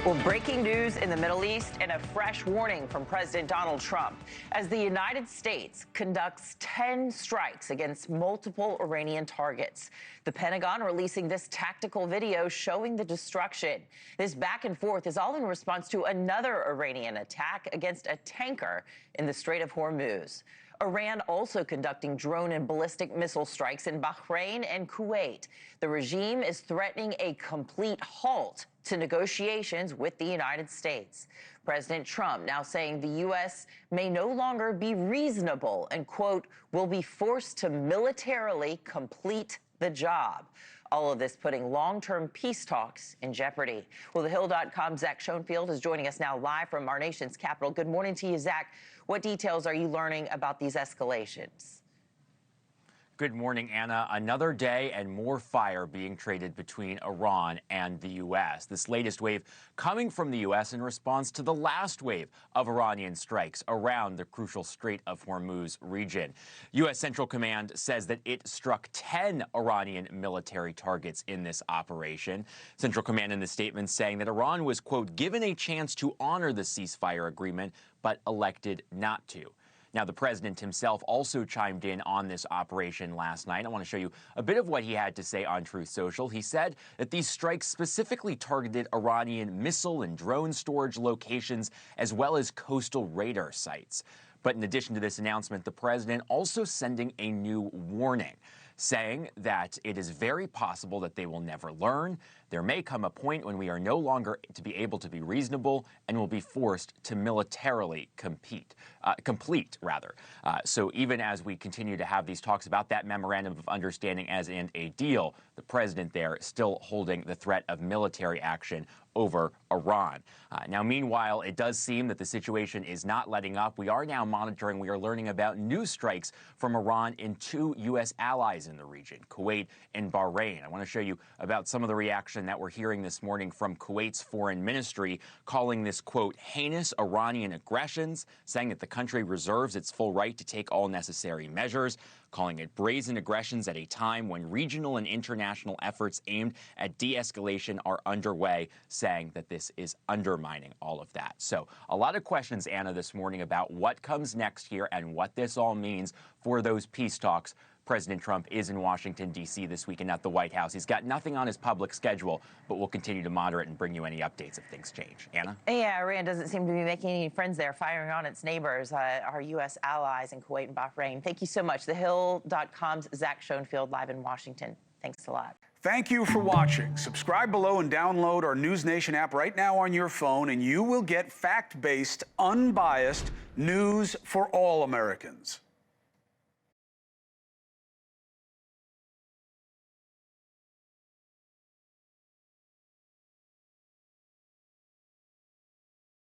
Well, breaking news in the Middle East and a fresh warning from President Donald Trump as the United States conducts 10 strikes against multiple Iranian targets. The Pentagon releasing this tactical video showing the destruction. This back and forth is all in response to another Iranian attack against a tanker in the Strait of Hormuz. Iran also conducting drone and ballistic missile strikes in Bahrain and Kuwait. The regime is threatening a complete halt to negotiations with the United States. President Trump now saying the U.S. may no longer be reasonable and, quote, will be forced to militarily complete the job. All of this putting long-term peace talks in jeopardy. Well, TheHill.com's Zach Schonfeld is joining us now live from our nation's capital. Good morning to you, Zach. What details are you learning about these escalations? Good morning, Anna. Another day and more fire being traded between Iran and the U.S. This latest wave coming from the U.S. in response to the last wave of Iranian strikes around the crucial Strait of Hormuz region. U.S. Central Command says that it struck 10 Iranian military targets in this operation. Central Command in the statement saying that Iran was, quote, given a chance to honor the ceasefire agreement, but elected not to. Now, the president himself also chimed in on this operation last night. I want to show you a bit of what he had to say on Truth Social. He said that these strikes specifically targeted Iranian missile and drone storage locations, as well as coastal radar sites. But in addition to this announcement, the president also sending a new warning, saying that it is very possible that they will never learn. There may come a point when we are no longer to be able to be reasonable and will be forced to militarily complete. So even as we continue to have these talks about that memorandum of understanding as in a deal, the president there still holding the threat of military action over Iran. Now, meanwhile, it does seem that the situation is not letting up. We are now monitoring, we are learning about new strikes from Iran in two U.S. allies in the region, Kuwait and Bahrain. I want to show you about some of the reaction that we're hearing this morning from Kuwait's foreign ministry, calling this, quote, heinous Iranian aggressions, saying that the country reserves its full right to take all necessary measures, calling it brazen aggressions at a time when regional and international efforts aimed at de-escalation are underway, saying that this is undermining all of that. So a lot of questions, Anna, this morning about what comes next here and what this all means for those peace talks. President Trump is in Washington, D.C. this weekend at the White House. He's got nothing on his public schedule, but we'll continue to monitor it and bring you any updates if things change. Anna? Yeah, Iran doesn't seem to be making any friends there, firing on its neighbors, our U.S. allies in Kuwait and Bahrain. Thank you so much. TheHill.com's Zach Schonfeld live in Washington. Thanks a lot. Thank you for watching. Subscribe below and download our NewsNation app right now on your phone, and you will get fact-based, unbiased news for all Americans.